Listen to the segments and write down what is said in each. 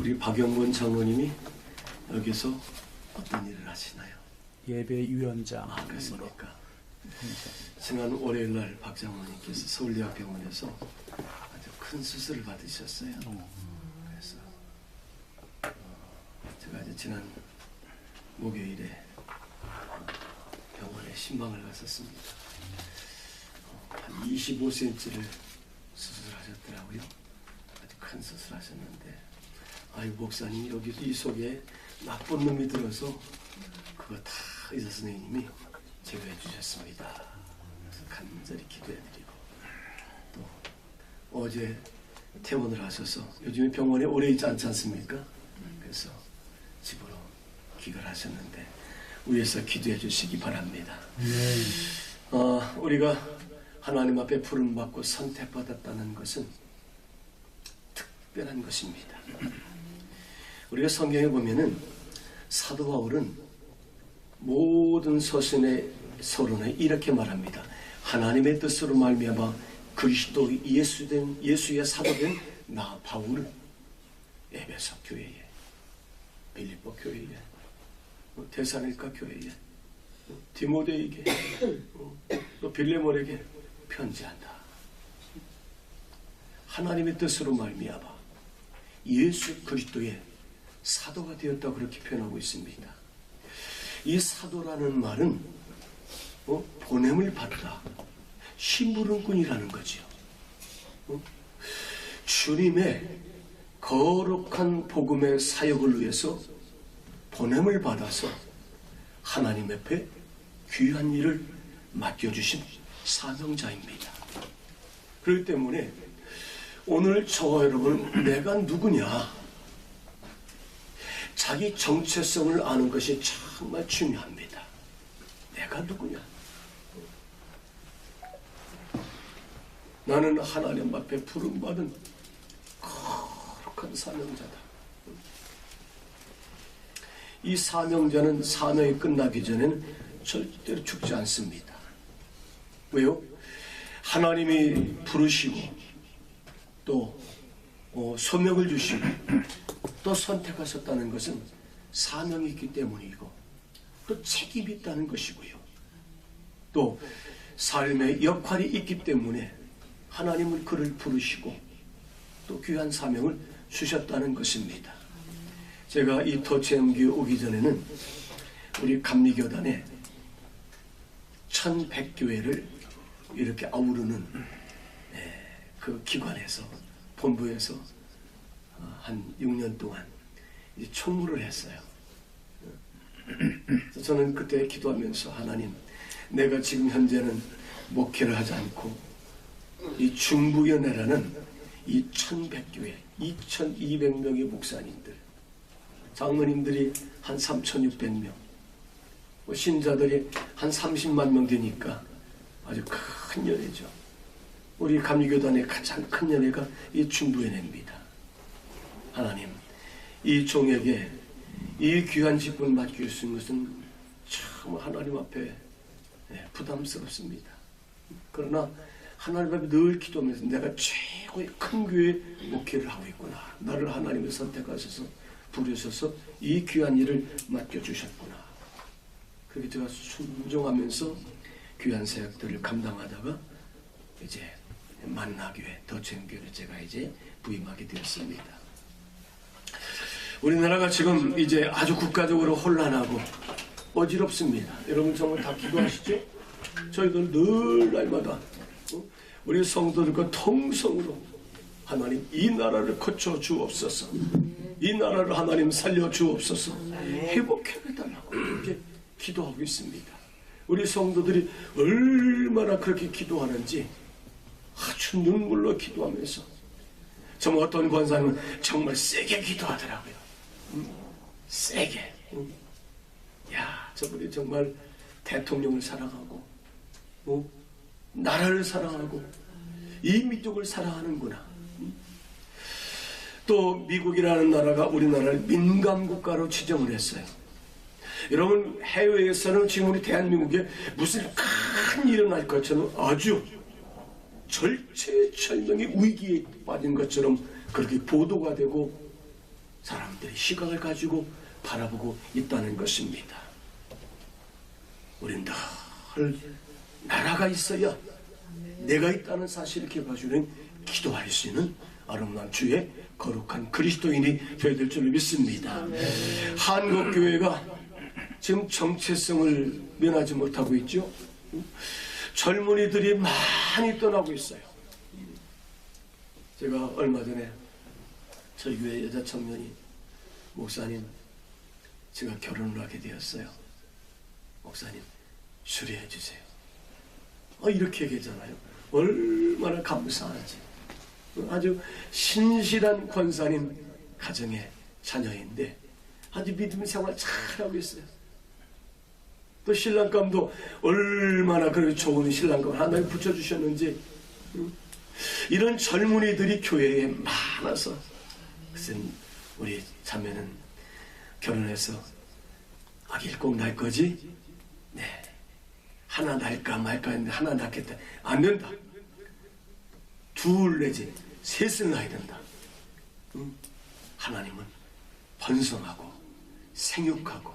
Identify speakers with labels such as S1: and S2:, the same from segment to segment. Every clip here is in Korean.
S1: 우리 박영권 장로님이 여기서 어떤 일을 하시나요?
S2: 예배위원장.
S1: 그렇습니까? 지난 월요일날 박 장로님께서 서울대학병원에서 아주 큰 수술을 받으셨어요. 그래서 제가 이제 지난 목요일에 병원에 신방을 갔었습니다. 한 25cm를 수술하셨더라고요. 아주 큰 수술하셨는데, 아유 목사님 여기 이 속에 나쁜 놈이 들어서 그거 다 의사 선생님이 제거해 주셨습니다. 그래서 간절히 기도해드리고, 또 어제 퇴원을 하셔서 요즘에 병원에 오래 있지 않지 않습니까? 그래서 집으로 귀가하셨는데 위에서 기도해 주시기 바랍니다. 우리가 하나님 앞에 부름받고 선택받았다는 것은 특별한 것입니다. 우리가 성경에 보면은 사도 바울은 모든 서론에 이렇게 말합니다. 하나님의 뜻으로 말미암아 그리스도 예수의 사도된 나 바울은 에베소 교회에, 빌립보 교회에, 데살로니가 교회에, 디모데에게, 또 빌레몬에게 편지한다. 하나님의 뜻으로 말미암아 예수 그리스도의 사도가 되었다고 그렇게 표현하고 있습니다. 이 사도라는 말은 보냄을 받다, 심부름꾼이라는 거죠. 주님의 거룩한 복음의 사역을 위해서 보냄을 받아서 하나님 앞에 귀한 일을 맡겨주신 사명자입니다. 그렇기 때문에 오늘 저와 여러분, 내가 누구냐, 자기 정체성을 아는 것이 정말 중요합니다. 내가 누구냐? 나는 하나님 앞에 부름받은 거룩한 사명자다. 이 사명자는 사명이 끝나기 전에는 절대로 죽지 않습니다. 왜요? 하나님이 부르시고 또 소명을 주시고 또 선택하셨다는 것은 사명이 있기 때문이고 또 책임이 있다는 것이고요. 또 삶의 역할이 있기 때문에 하나님은 그를 부르시고 또 귀한 사명을 주셨다는 것입니다. 제가 이 도체험교회 오기 전에는 우리 감리교단에 1100교회를 이렇게 아우르는 그 기관에서, 본부에서 한 6년 동안 이제 총무를 했어요. 저는 그때 기도하면서, 하나님, 내가 지금 현재는 목회를 하지 않고 이 중부연회라는 이 1100교회 2200명의 목사님들, 장로님들이 한 3600명, 신자들이 한 30만 명 되니까 아주 큰 연회죠. 우리 감리교단의 가장 큰 연회가 이 중부연회입니다. 하나님, 이 종에게 이 귀한 직분을 맡길 수 있는 것은 참 하나님 앞에 부담스럽습니다. 그러나 하나님 앞에 늘 기도하면서 내가 최고의 큰 교회 목회를 하고 있구나. 나를 하나님이 선택하셔서 부르셔서 이 귀한 일을 맡겨주셨구나. 그렇게 제가 순종하면서 귀한 사역들을 감당하다가 이제 만나교회, 도체험교회를 제가 이제 부임하게 되었습니다. 우리나라가 지금 이제 아주 국가적으로 혼란하고 어지럽습니다. 여러분 정말 다 기도하시죠? 저희들 늘 날마다 우리 성도들과 통성으로 하나님 이 나라를 고쳐 주옵소서, 이 나라를 하나님 살려 주옵소서, 회복해 달라고 이렇게 기도하고 있습니다. 우리 성도들이 얼마나 그렇게 기도하는지 아주 눈물로 기도하면서, 정말 어떤 권사님은 정말 세게 기도하더라고요. 세게. 야, 저분이 정말 대통령을 사랑하고 나라를 사랑하고 이 민족을 사랑하는구나. 또 미국이라는 나라가 우리나라를 민감국가로 지정을 했어요. 여러분, 해외에서는 지금 우리 대한민국에 무슨 큰 일이 날 것처럼 아주 절체절명의 위기에 빠진 것처럼 그렇게 보도가 되고 사람들이 시각을 가지고 바라보고 있다는 것입니다. 우리는 늘 나라가 있어야 내가 있다는 사실을 기억하시는 기도할 수 있는 아름다운 주의 거룩한 그리스도인이 되어야 될 줄을 믿습니다. 한국교회가 지금 정체성을 면하지 못하고 있죠. 젊은이들이 많이 떠나고 있어요. 제가 얼마 전에 저희 교회 여자 청년이 목사님, 제가 결혼을 하게 되었어요. 목사님, 수리해 주세요. 이렇게 얘기하잖아요. 얼마나 감사하지. 아주 신실한 권사님 가정의 자녀인데 아주 믿음 생활 잘하고 있어요. 또 신랑감도 얼마나 그렇게 좋은 신랑감 하나님 붙여주셨는지. 이런 젊은이들이 교회에 많아서 무슨 우리 자매는 결혼해서 아기를 꼭 낳을 거지? 네. 하나 낳을까 말까 했는데 하나 낳겠다. 안 된다. 둘 내지 셋을 낳아야 된다. 하나님은 번성하고 생육하고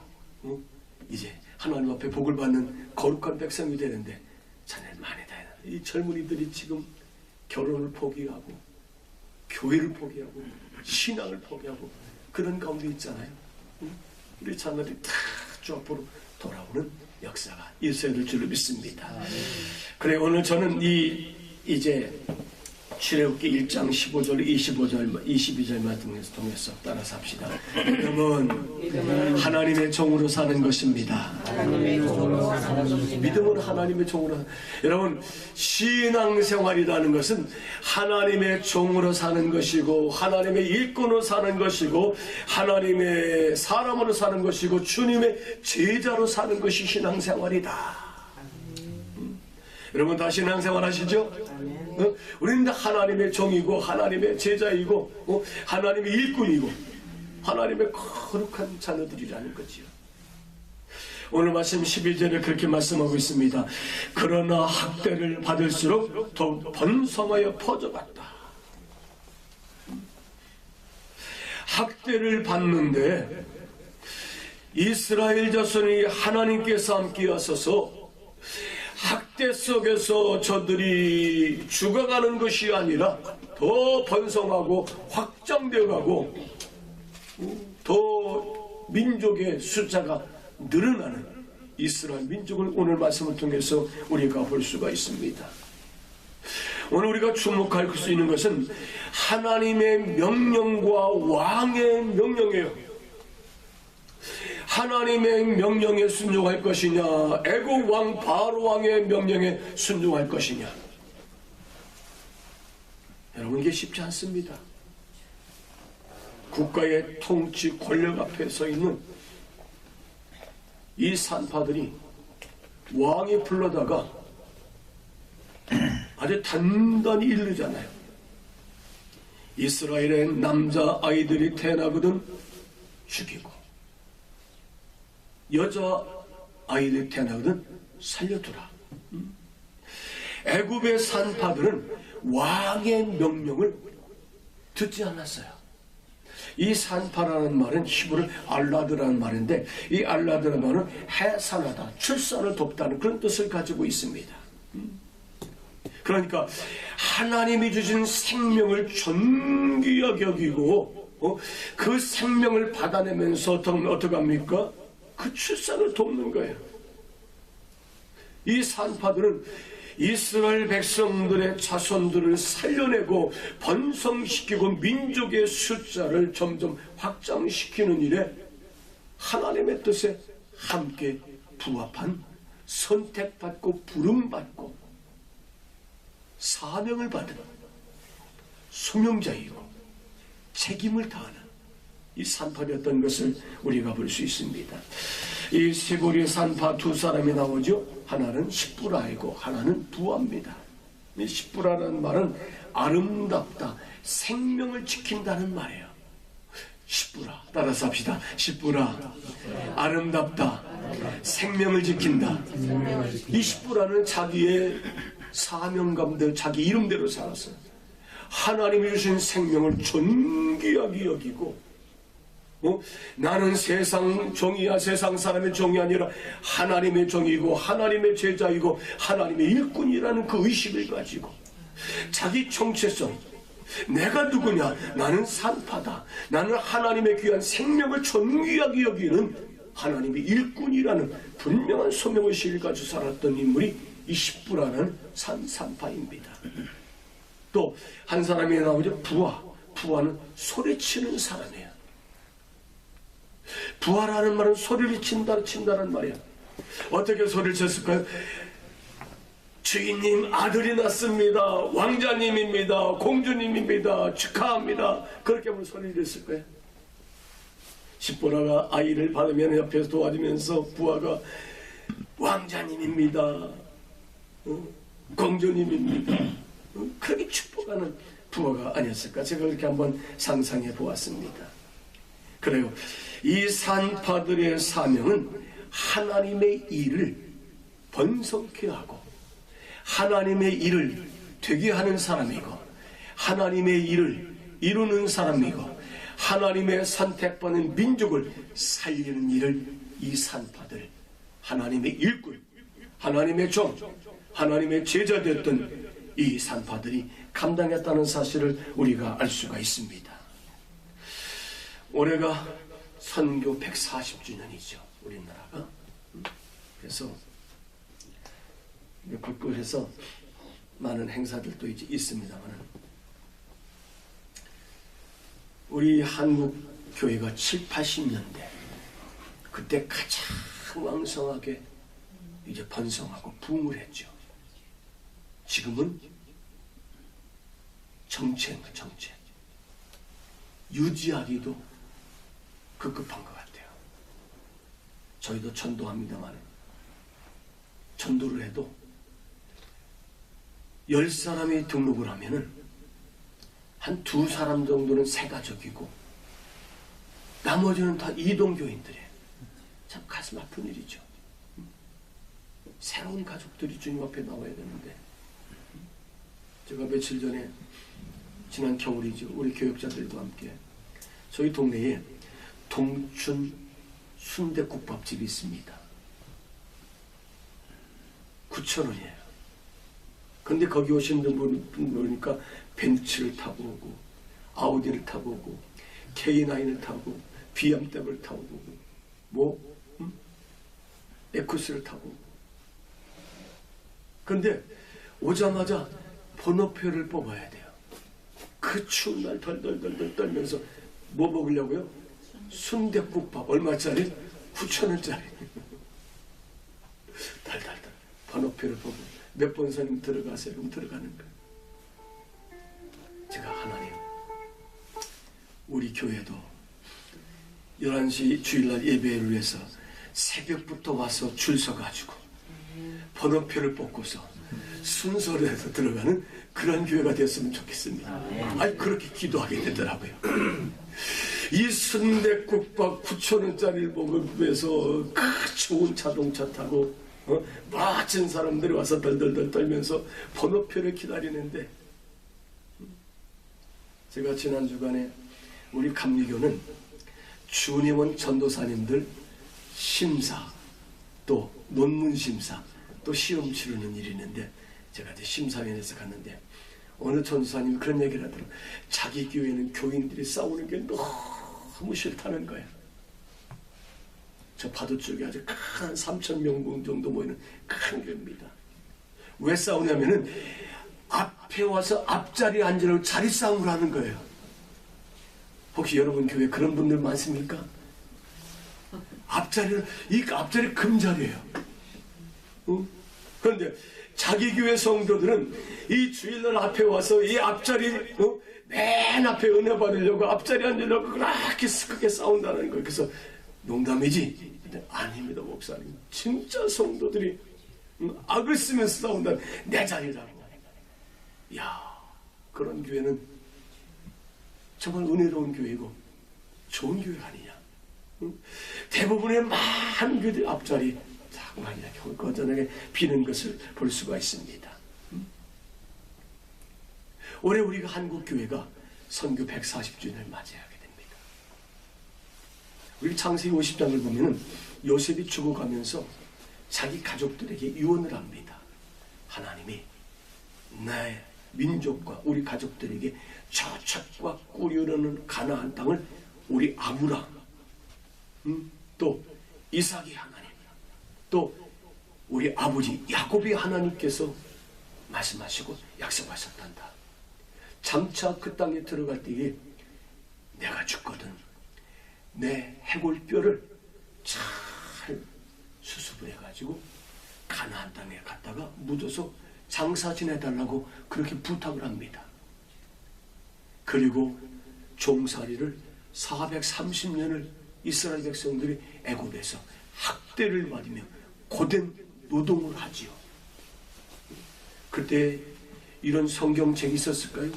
S1: 이제 하나님 앞에 복을 받는 거룩한 백성이 되는데 자네는 많이 다 해야 된다. 이 젊은이들이 지금 결혼을 포기하고 교회를 포기하고 신앙을 포기하고 그런 가운데 있잖아요. 우리 자녀들이 다 주 앞으로 돌아오는 역사가 있어야 될 줄로 믿습니다. 그래 오늘 저는 이제 출애굽기 1장 15절, 25절, 22절 통해서 따라서 합시다. 믿음은 하나님의 종으로 사는 것입니다. 믿음은 하나님의 종으로 여러분 신앙생활이라는 것은 하나님의 종으로 사는 것이고 하나님의 일꾼으로 사는 것이고 하나님의 사람으로 사는 것이고 주님의 제자로 사는 것이 신앙생활이다. 여러분 다 신앙생활 하시죠? 우리는 하나님의 종이고 하나님의 제자이고 하나님의 일꾼이고 하나님의 거룩한 자녀들이라는 거지요. 오늘 말씀 11절에 그렇게 말씀하고 있습니다. 그러나 학대를 받을수록 더욱 번성하여 퍼져갔다. 학대를 받는데 이스라엘 자손이 하나님께서 함께 하셔서 학대 속에서 저들이 죽어가는 것이 아니라 더 번성하고 확장되어가고 더 민족의 숫자가 늘어나는 이스라엘 민족을 오늘 말씀을 통해서 우리가 볼 수가 있습니다. 오늘 우리가 주목할 수 있는 것은 하나님의 명령과 왕의 명령이에요. 하나님의 명령에 순종할 것이냐 애국 왕 바로 왕의 명령에 순종할 것이냐. 여러분 이게 쉽지 않습니다. 국가의 통치 권력 앞에 서 있는 이 산파들이 왕이 불러다가 아주 단단히 이르잖아요. 이스라엘의 남자 아이들이 태어나거든 죽이고 여자 아이들이 태어나거든 살려두라. 애굽의 산파들은 왕의 명령을 듣지 않았어요. 이 산파라는 말은 히브리어 알라드라는 말인데 이 알라드라는 말은 해산하다, 출산을 돕다는 그런 뜻을 가지고 있습니다. 그러니까 하나님이 주신 생명을 존귀하게 여기고 그 생명을 받아내면서 어떻게 합니까? 그 출산을 돕는 거예요. 이 산파들은 이스라엘 백성들의 자손들을 살려내고 번성시키고 민족의 숫자를 점점 확장시키는 일에 하나님의 뜻에 함께 부합한 선택받고 부름받고 사명을 받은 소명자이고 책임을 다하는 이 산파였던 것을 우리가 볼 수 있습니다. 이 세보리 산파 두 사람이 나오죠. 하나는 십부라이고 하나는 부하입니다. 이 십부라는 말은 아름답다, 생명을 지킨다는 말이에요. 십부라 따라서 합시다. 십부라 아름답다, 생명을 지킨다. 이 십부라는 자기의 사명감대로 자기 이름대로 살았어요. 하나님이 주신 생명을 존귀하게 여기고 나는 세상 종이야, 세상 사람의 종이 아니라 하나님의 종이고 하나님의 제자이고 하나님의 일꾼이라는 그 의식을 가지고 자기 정체성, 내가 누구냐, 나는 산파다, 나는 하나님의 귀한 생명을 존귀하게 여기는 하나님의 일꾼이라는 분명한 소명의식을 가지고 살았던 인물이 이 십부라는 산파입니다. 또 한 사람이 나오죠. 부하는 소리치는 사람이에요. 부하라는 말은 소리를 친다는 말이야. 어떻게 소리를 쳤을까요? 주인님, 아들이 났습니다. 왕자님입니다. 공주님입니다. 축하합니다. 그렇게 하면 소리를 냈을 거예요. 십보라가 아이를 받으면 옆에서 도와주면서 부하가 왕자님입니다. 공주님입니다. 그렇게 축복하는 부하가 아니었을까? 제가 그렇게 한번 상상해 보았습니다. 그래요. 이 산파들의 사명은 하나님의 일을 번성케 하고 하나님의 일을 되게 하는 사람이고 하나님의 일을 이루는 사람이고 하나님의 선택받은 민족을 살리는 일을 이 산파들, 하나님의 일꾼, 하나님의 종, 하나님의 제자 되었던 이 산파들이 감당했다는 사실을 우리가 알 수가 있습니다. 올해가 선교 140주년이죠. 우리나라가. 그래서 곳곳에서 많은 행사들도 이제 있습니다만 우리 한국 교회가 7, 80년대 그때 가장 왕성하게 이제 번성하고 붐을 했죠. 지금은 정체인가 정체. 유지하기도 급급한 것 같아요. 저희도 전도합니다만 전도를 해도 10사람이 등록을 하면은 한 2사람 정도는 새가족이고 나머지는 다 이동교인들이에요. 참 가슴 아픈 일이죠. 새로운 가족들이 주님 앞에 나와야 되는데 제가 며칠 전에 지난 겨울이죠. 우리 교역자들과 함께 저희 동네에 동춘 순댓국밥집이 있습니다. 9,000원이에요. 근데 거기 오신 분 보니까 벤츠를 타고 오고 아우디를 타고 오고 K9을 타고 BMW를 타고 오고 에쿠스를 타고 오고. 근데 오자마자 번호표를 뽑아야 돼요. 그 추운 날 덜덜덜 떨면서 뭐 먹으려고요? 순댓국밥 얼마짜리? 9,000원짜리. 달달달 번호표를 보고 몇 번 선임 들어가세요. 그럼 들어가는 거예요. 제가 하나님 우리 교회도 11시 주일날 예배를 위해서 새벽부터 와서 줄 서가지고 번호표를 뽑고서 순서를 해서 들어가는 그런 교회가 되었으면 좋겠습니다. 아니 그렇게 기도하게 되더라고요. 이 순댓국밥 9,000원짜리를 먹으면서 그 좋은 자동차 타고 멋진 사람들이 와서 덜덜덜 떨면서 번호표를 기다리는데 제가 지난 주간에 우리 감리교는 주님원 전도사님들 심사 또 논문 심사 또 시험 치르는 일이 있는데 제가 이제 심사위원회에서 갔는데 어느 전도사님이 그런 얘기를 하더라고요. 자기 교회는 교인들이 싸우는 게 너무 싫다는 거예요. 저 파도 쪽에 아주 큰 3,000명 정도 모이는 큰 교회입니다. 왜 싸우냐면은 앞에 와서 앞자리에 앉으려고 자리 싸움을 하는 거예요. 혹시 여러분 교회 그런 분들 많습니까? 이 앞자리 금자리예요. 그런데 자기 교회 성도들은 이 주일날 앞에 와서 이 앞자리 맨 앞에 은혜 받으려고 앞자리에 앉으려고 그렇게 크게 싸운다는 거예요. 그래서 농담이지? 근데 아닙니다 목사님. 진짜 성도들이 악을 쓰면서 싸운다. 내 자리라고. 이야 그런 교회는 정말 은혜로운 교회고 좋은 교회 아니냐. 대부분의 많은 교회들 앞자리 자꾸만 이렇게 거전하게 비는 것을 볼 수가 있습니다. 올해 우리가 한국 교회가 선교 140주년을 맞이하게 됩니다. 우리 창세기 50장을 보면은 요셉이 죽어가면서 자기 가족들에게 유언을 합니다. 하나님이 내 민족과 우리 가족들에게 저축과 꿀이 흐르는 가나안 땅을 우리 아브라함, 또 이삭의 하나님, 또 우리 아버지 야곱의 하나님께서 말씀하시고 약속하셨단다. 장차 그 땅에 들어갈 때에 내가 죽거든 내 해골뼈를 잘 수습을 해가지고 가나안 땅에 갔다가 묻어서 장사 지내달라고 그렇게 부탁을 합니다. 그리고 종살이를 430년을 이스라엘 백성들이 애굽에서 학대를 받으며 고된 노동을 하지요. 그때 이런 성경책이 있었을까요?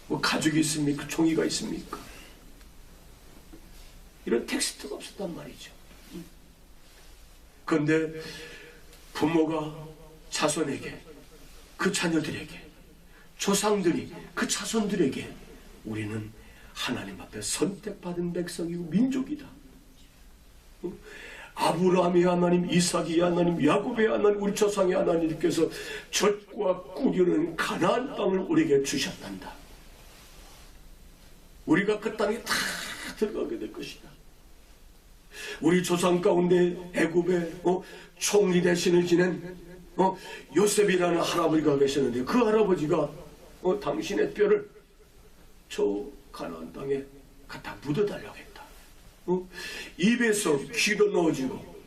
S1: 뭐 가죽이 있습니까? 종이가 있습니까? 이런 텍스트가 없었단 말이죠. 그런데 부모가 자손에게, 그 자녀들에게, 조상들이 그 자손들에게 우리는 하나님 앞에 선택받은 백성이고 민족이다. 아브라함의 하나님, 이삭의 하나님, 야곱의 하나님, 우리 조상의 하나님께서 젖과 꿀이 흐르는 가나안 땅을 우리에게 주셨단다. 우리가 그 땅에 다 들어가게 될 것이다. 우리 조상 가운데 애굽의 총리 대신을 지낸 요셉이라는 할아버지가 계시는데 그 할아버지가 당신의 뼈를 저 가나안 땅에 갖다 묻어달라고 했다. 입에서 귀로 넣어주고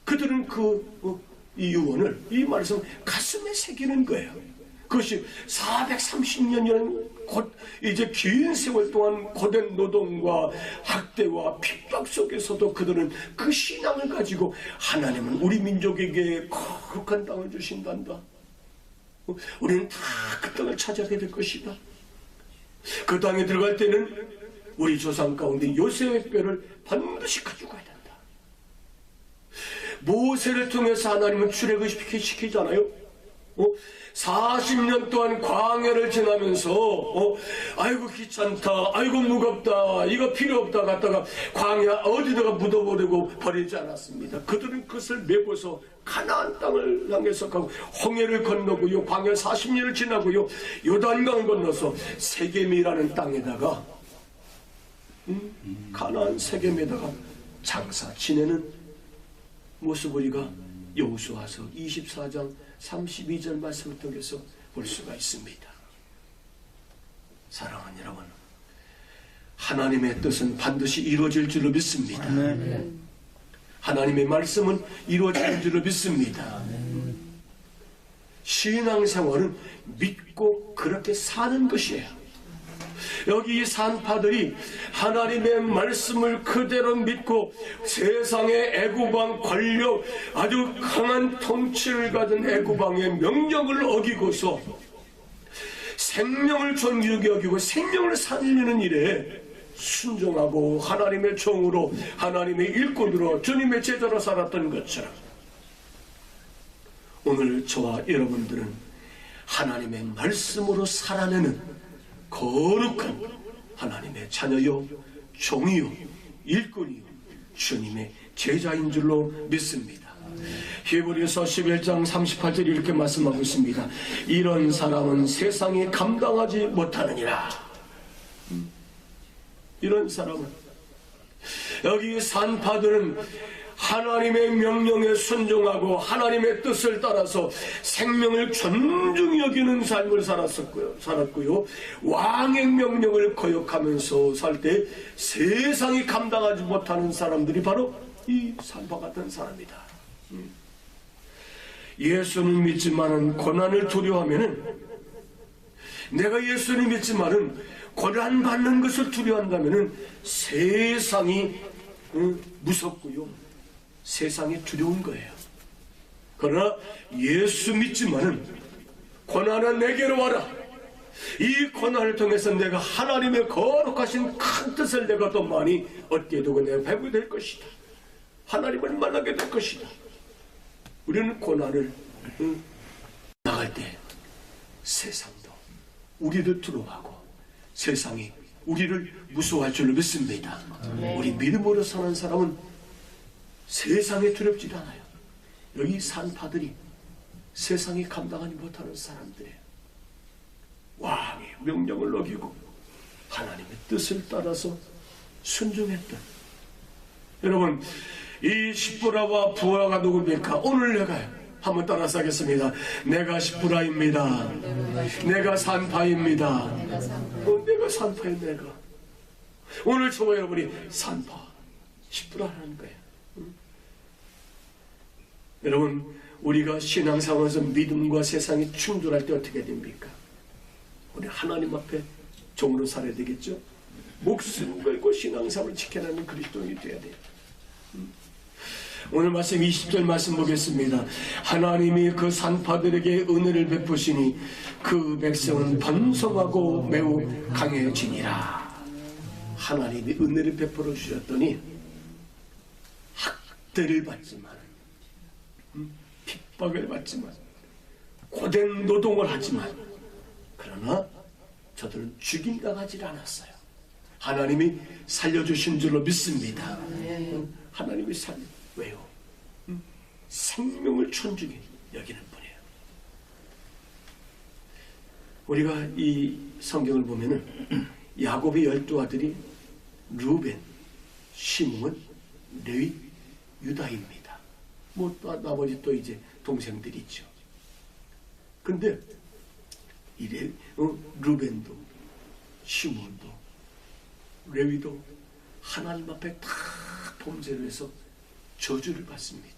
S1: 그들은 이 유언을, 이 말씀을 가슴에 새기는 거예요. 그것이 430년이라는 곧 이제 긴 세월 동안 고된 노동과 학대와 핍박 속에서도 그들은 그 신앙을 가지고 하나님은 우리 민족에게 거룩한 땅을 주신단다. 우리는 다 그 땅을 찾아가게 될 것이다. 그 땅에 들어갈 때는 우리 조상 가운데 요셉의 뼈를 반드시 가지고 가야 된다. 모세를 통해서 하나님은 출애굽을 시키잖아요. 40년 동안 광야를 지나면서 아이고 귀찮다, 아이고 무겁다, 이거 필요 없다 갔다가 광야 어디다가 묻어버리고 버리지 않았습니다. 그들은 그것을 메고서 가나안 땅을 향해서 가고 홍해를 건너고요, 광야 40년을 지나고요, 요단강을 건너서 세겜이라는 땅에다가 가나안 세겜에다가 장사 지내는 모습을 우리가 여호수아서 24장 32절 말씀을 통해서 볼 수가 있습니다. 사랑하는 여러분, 하나님의 뜻은 반드시 이루어질 줄로 믿습니다. 하나님의 말씀은 이루어질 줄로 믿습니다. 신앙생활은 믿고 그렇게 사는 것이에요. 여기 이 산파들이 하나님의 말씀을 그대로 믿고 세상의 애굽왕 권력, 아주 강한 통치를 가진 애굽왕의 명령을 어기고서 생명을 존귀하게 여기고 생명을 살리는 일에 순종하고 하나님의 종으로, 하나님의 일꾼으로, 주님의 제자로 살았던 것처럼 오늘 저와 여러분들은 하나님의 말씀으로 살아내는 거룩한 하나님의 자녀요, 종이요, 일꾼이요, 주님의 제자인 줄로 믿습니다. 히브리서 11장 38절 이렇게 말씀하고 있습니다. 이런 사람은 세상에 감당하지 못하느니라. 이런 사람은, 여기 산파들은 하나님의 명령에 순종하고 하나님의 뜻을 따라서 생명을 존중히 여기는 삶을 살았고요. 왕의 명령을 거역하면서 살 때 세상이 감당하지 못하는 사람들이 바로 이 산파 같은 사람이다. 예수는 믿지만은 고난을 두려워하면은, 내가 예수를 믿지만은 고난 받는 것을 두려워한다면은 세상이 무섭고요, 세상이 두려운 거예요. 그러나 예수 믿지만은 고난은 내게로 와라. 이 고난을 통해서 내가 하나님의 거룩하신 큰 뜻을 내가 더 많이 얻게 되고 내가 배우게 될 것이다. 하나님을 만나게 될 것이다. 우리는 고난을 나갈 때 세상도 우리를 두려워하고 세상이 우리를 무서워할 줄로 믿습니다. 우리 믿음으로 사는 사람은 세상에 두렵지 않아요. 여기 산파들이 세상이 감당하지 못하는 사람들이에요. 왕의 명령을 어기고 하나님의 뜻을 따라서 순종했던, 여러분, 이 십부라와 부하가 누굽니까? 오늘 내가 한번 따라서 하겠습니다. 내가 십부라입니다. 내가 산파입니다. 내가 산파예요. 내가 오늘 저와 여러분이 산파 십부라라는 거예요. 여러분, 우리가 신앙생활에서 믿음과 세상이 충돌할 때 어떻게 됩니까? 우리 하나님 앞에 종으로 살아야 되겠죠? 목숨 걸고 신앙생활을 지켜내는 그리스도인이 되어야 돼요. 오늘 말씀 20절 말씀 보겠습니다. 하나님이 그 산파들에게 은혜를 베푸시니 그 백성은 번성하고 매우 강해지니라. 하나님이 은혜를 베풀어 주셨더니 학대를 받지만, 핍박을 받지만, 고된 노동을 하지만, 그러나 저들은 죽임당하지 않았어요. 하나님이 살려주신 줄로 믿습니다. 하나님이 왜요? 생명을 존중해 여기는 분이에요. 우리가 이 성경을 보면은 야곱의 12아들이 루벤, 시므온, 레위, 유다입니다. 뭐 나머지 또 이제 동생들이 있죠. 근데 이래 루벤도, 시므온도, 레위도 하나님 앞에 다 범죄를 해서 저주를 받습니다.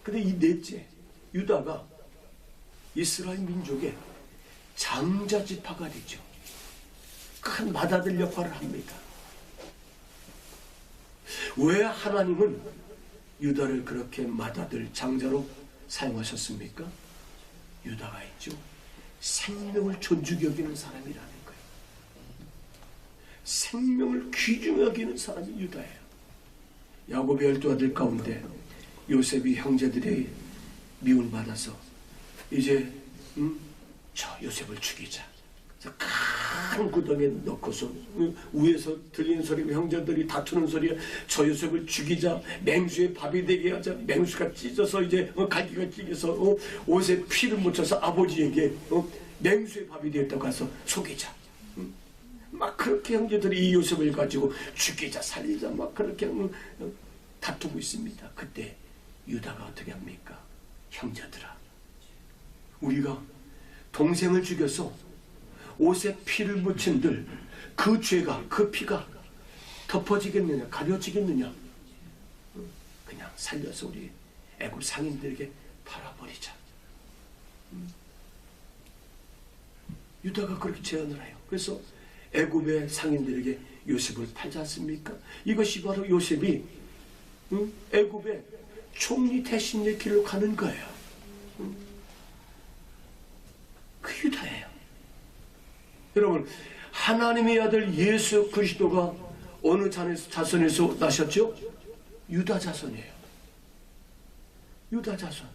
S1: 근데 이 넷째 유다가 이스라엘 민족의 장자 지파가 되죠. 큰 맏아들 역할을 합니다. 왜 하나님은 유다를 그렇게 맏아들 장자로 사용하셨습니까? 유다가 있죠. 생명을 존중히 여기는 사람이라는 거예요. 생명을 귀중히 여기는 사람이 유다예요. 야곱의 12아들 가운데 요셉이 형제들의 미움받아서 이제 저 요셉을 죽이자. 큰 구덩이에 넣고서 위에서 들리는 소리가 형제들이 다투는 소리에 저 요셉을 죽이자, 맹수의 밥이 되게 하자. 맹수가 찢어서 이제 갈기가 찢겨서 옷에 피를 묻혀서 아버지에게 맹수의 밥이 되었다고 해서 속이자. 막 그렇게 형제들이 이 요셉을 가지고 죽이자 살리자 막 그렇게 다투고 있습니다. 그때 유다가 어떻게 합니까? 형제들아, 우리가 동생을 죽여서 옷에 피를 묻힌들 그 죄가, 그 피가 덮어지겠느냐, 가려지겠느냐? 그냥 살려서 우리 애굽 상인들에게 팔아버리자. 유다가 그렇게 제안을 해요. 그래서 애굽의 상인들에게 요셉을 팔지 않습니까? 이것이 바로 요셉이 애굽의 총리 대신의 길로 가는 거예요. 그 유다예요. 여러분, 하나님의 아들 예수 그리스도가 어느 자손에서 나셨죠? 유다 자손이에요. 유다 자손.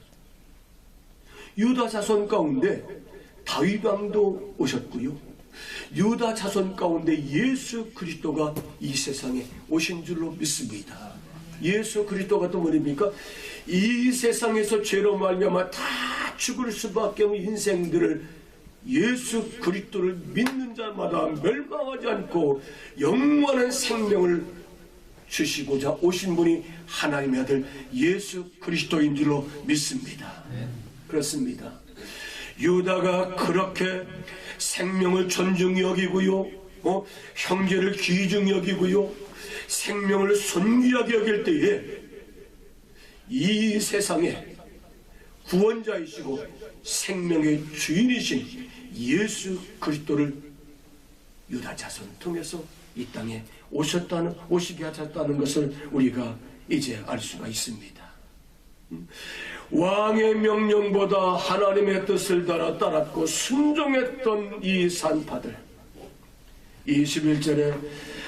S1: 유다 자손 가운데 다윗 왕도 오셨고요. 유다 자손 가운데 예수 그리스도가 이 세상에 오신 줄로 믿습니다. 예수 그리스도가 또 뭐입니까? 이 세상에서 죄로 말미암아 다 죽을 수밖에 없는 인생들을 예수 그리스도를 믿는 자마다 멸망하지 않고 영원한 생명을 주시고자 오신 분이 하나님의 아들 예수 그리스도인 줄로 믿습니다. 그렇습니다. 유다가 그렇게 생명을 존중히 여기고요, 형제를 귀중히 여기고요, 생명을 존귀하게 여길 때에 이 세상에 구원자이시고 생명의 주인이신 예수 그리스도를 유다 자손 통해서 이 땅에 오시게 하셨다는 것을 우리가 이제 알 수가 있습니다. 왕의 명령보다 하나님의 뜻을 따랐고 순종했던 이 산파들, 21절에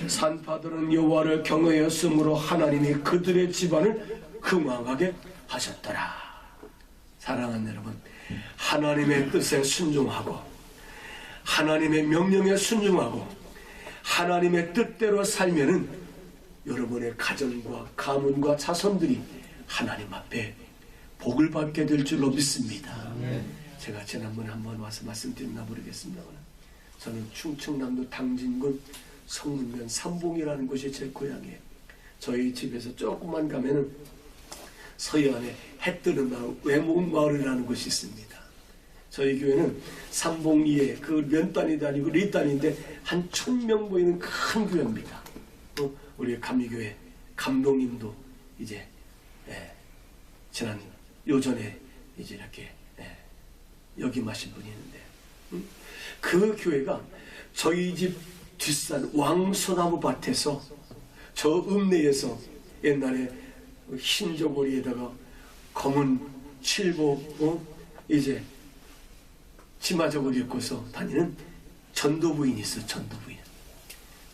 S1: 산파들은 여호와를 경외하였으므로 하나님이 그들의 집안을 흥왕하게 하셨더라. 사랑하는 여러분, 하나님의 뜻에 순종하고 하나님의 명령에 순종하고 하나님의 뜻대로 살면은 여러분의 가정과 가문과 자손들이 하나님 앞에 복을 받게 될 줄로 믿습니다. 제가 지난번에 한번 와서 말씀드렸나 모르겠습니다. 저는 충청남도 당진군 성문면 삼봉이라는 곳이 제 고향이에요. 저희 집에서 조금만 가면은 서해안에 해뜨는 마을, 외목마을이라는 곳이 있습니다. 저희 교회는 삼봉리에 그 면단이 아니고 리단인데 한 1000명 모이는 큰 교회입니다. 우리 감리교회 감독님도 이제 지난 요전에 이제 이렇게 역임하신 분이 있는데 그 교회가 저희 집 뒷산 왕소나무 밭에서 저 읍내에서 옛날에 흰 저고리에다가 검은 칠보 이제 치마 저고리 입고서 다니는 전도부인이 있어. 전도부인.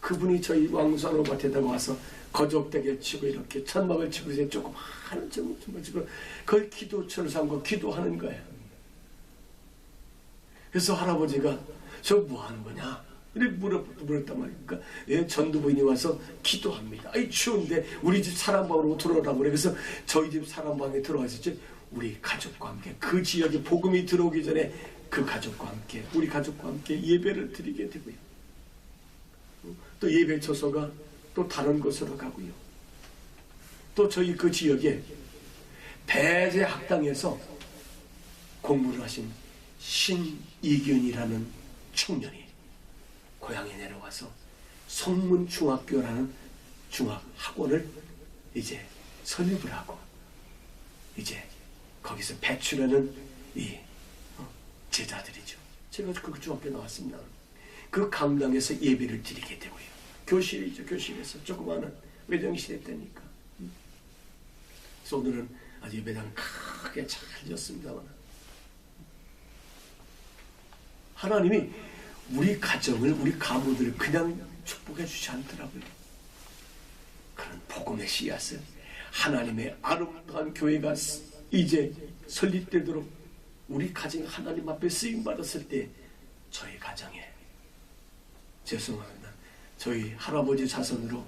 S1: 그분이 저희 왕소나무 밭에다가 와서 거적대게 치고 이렇게 천막을 치고 이제 조그마한 천막을 치고 거의 기도처를 삼고 기도하는 거예요. 그래서 할아버지가 저 뭐 하는 거냐? 이렇게 물었단 말입니까? 예, 전도부인이 와서 기도합니다. 아이 추운데 우리 집 사람방으로 들어오라고 그래. 그래서 저희 집 사람방에 들어가셨지. 우리 가족과 함께 그 지역에 복음이 들어오기 전에 그 가족과 함께 우리 가족과 함께 예배를 드리게 되고요. 또 예배 처소가 또 다른 곳으로 가고요. 또 저희 그 지역에 배제 학당에서 공부를 하신 신이균이라는 청년이 고향에 내려와서 성문중학교라는 중학학원을 이제 설립을 하고 이제 거기서 배출하는 이 제자들이죠. 제가 그 중학교 나왔습니다. 그 강당에서 예배를 드리게 되고요. 교실이죠. 교실에서 조그마한 외정시대 때니까. 그래서 오늘은 아주 예배당 크게 잘 지었습니다만 하나님이 우리 가정을 우리 가문들을 그냥 축복해 주지 않더라고요. 그런 복음의 씨앗을 하나님의 아름다운 교회가 이제 설립되도록 우리 가정이 하나님 앞에 쓰임받았을 때 저희 가정에 죄송합니다. 저희 할아버지 자손으로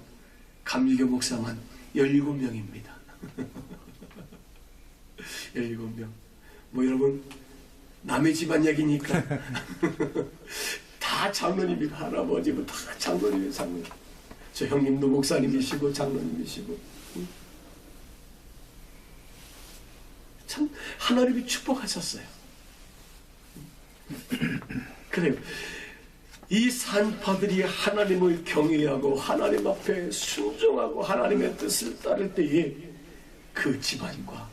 S1: 감리교 목사만 17명입니다. 17명. 뭐 여러분 남의 집안 얘기니까 다 장로님이고 할아버지고 다 장로님이 장로님. 저 형님도 목사님이시고 장로님이시고 참 하나님이 축복하셨어요. 그래요. 이 산파들이 하나님을 경외하고 하나님 앞에 순종하고 하나님의 뜻을 따를 때에 그 집안과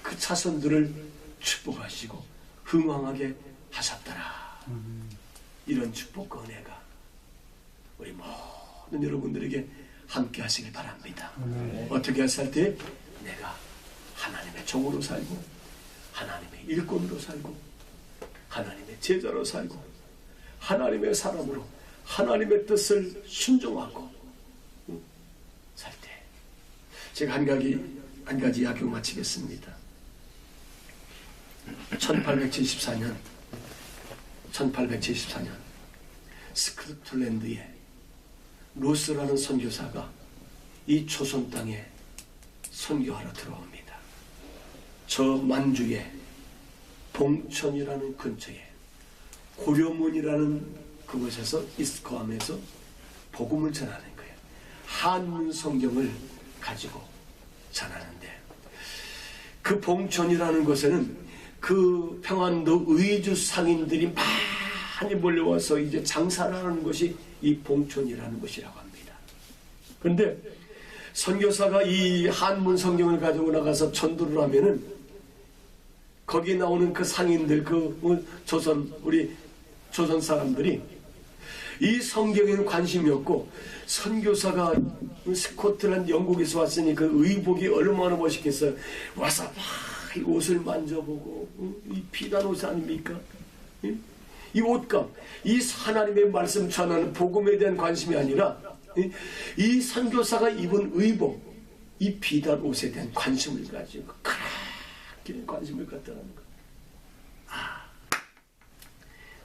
S1: 그 자손들을 축복하시고 흥왕하게 하셨더라. 이런 축복과 은혜가 우리 모든 여러분들에게 함께 하시길 바랍니다. 어떻게 할 때 내가 하나님의 종으로 살고 하나님의 일꾼으로 살고 하나님의 제자로 살고 하나님의 사람으로 하나님의 뜻을 순종하고 살 때 제가 한 가지 이야기 마치겠습니다. 1874년 스코틀랜드에 로스라는 선교사가 이 조선 땅에 선교하러 들어옵니다. 저 만주의 봉천이라는 근처에 고려문이라는 그곳에서 이스코함에서 복음을 전하는 거예요. 한문 성경을 가지고 전하는데 그 봉천이라는 곳에는 그 평안도 의주 상인들이 많이 몰려와서 이제 장사를 하는 곳이 이 봉천이라는 곳이라고 합니다. 그런데 선교사가 이 한문 성경을 가지고 나가서 전도를 하면은 거기 나오는 그 상인들, 우리 조선 사람들이 이 성경에는 관심이 없고 선교사가 스코틀랜드 영국에서 왔으니 그 의복이 얼마나 멋있겠어요. 와서 막 이 옷을 만져보고 이 비단 옷 아닙니까? 이 옷감, 이 하나님의 말씀 전하는 복음에 대한 관심이 아니라 이 선교사가 입은 의복, 이 비단 옷에 대한 관심을 가지고 그렇게 관심을 갖다라는 거.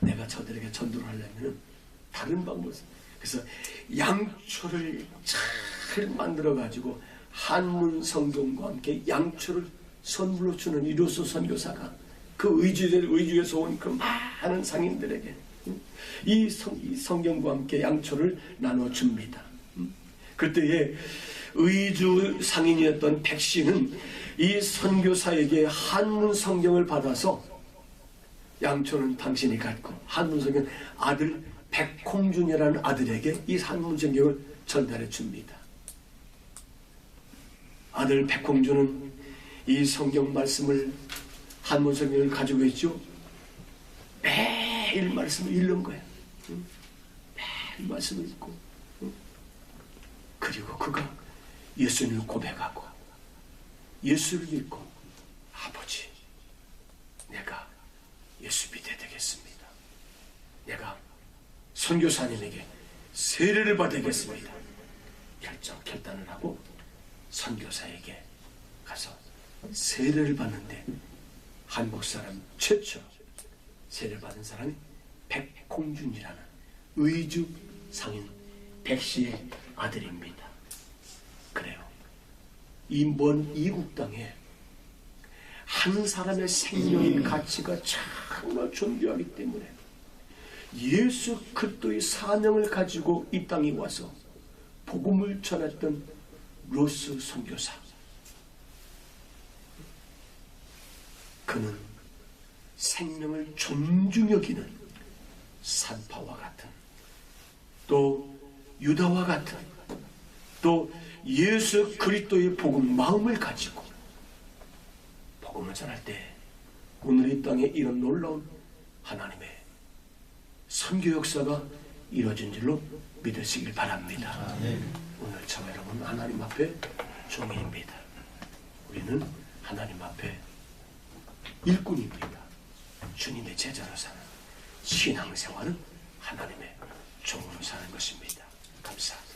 S1: 내가 저들에게 전도를 하려면 다른 방법을 그래서 양초를 잘 만들어 가지고 한문 성경과 함께 양초를 선물로 주는 이로소 선교사가 그 의주에서 온 그 많은 상인들에게 이 성경과 함께 양초를 나눠줍니다. 그때에 의주 상인이었던 백씨는 이 선교사에게 한문 성경을 받아서 양초는 당신이 갖고 한문 성경 아들 백홍준이라는 아들에게 이 한문 성경을 전달해 줍니다. 아들 백홍준은 이 성경 말씀을 한문 성경을 가지고 있죠. 매일 말씀을 읽는 거예요. 매일 말씀을 읽고 그리고 그가 예수님을 고백하고 예수를 믿고 아버지 내가 예수 믿어야 되겠습니다. 내가 선교사님에게 세례를 받아야겠습니다. 결단을 하고 선교사에게 가서 세례를 받는데 한국 사람 최초 세례를 받은 사람이 백홍준이라는 의주 상인 백씨의 아들입니다. 그래요. 이 먼 이국 땅에 한 사람의 생명의 가치가 정말 존귀하기 때문에 예수 그리스도의 사명을 가지고 이 땅에 와서 복음을 전했던 로스 선교사. 그는 생명을 존중히 여기는 산파와 같은 또 유다와 같은 또 예수 그리스도의 복음 마음을 가지고 복음을 전할 때 오늘 이 땅에 이런 놀라운 하나님의 선교 역사가 이루어진 줄로 믿으시길 바랍니다. 오늘 저 여러분 하나님 앞에 종인입니다. 우리는 하나님 앞에 일꾼입니다. 주님의 제자로 사는 신앙생활은 하나님의 종으로 사는 것입니다. 감사합니다.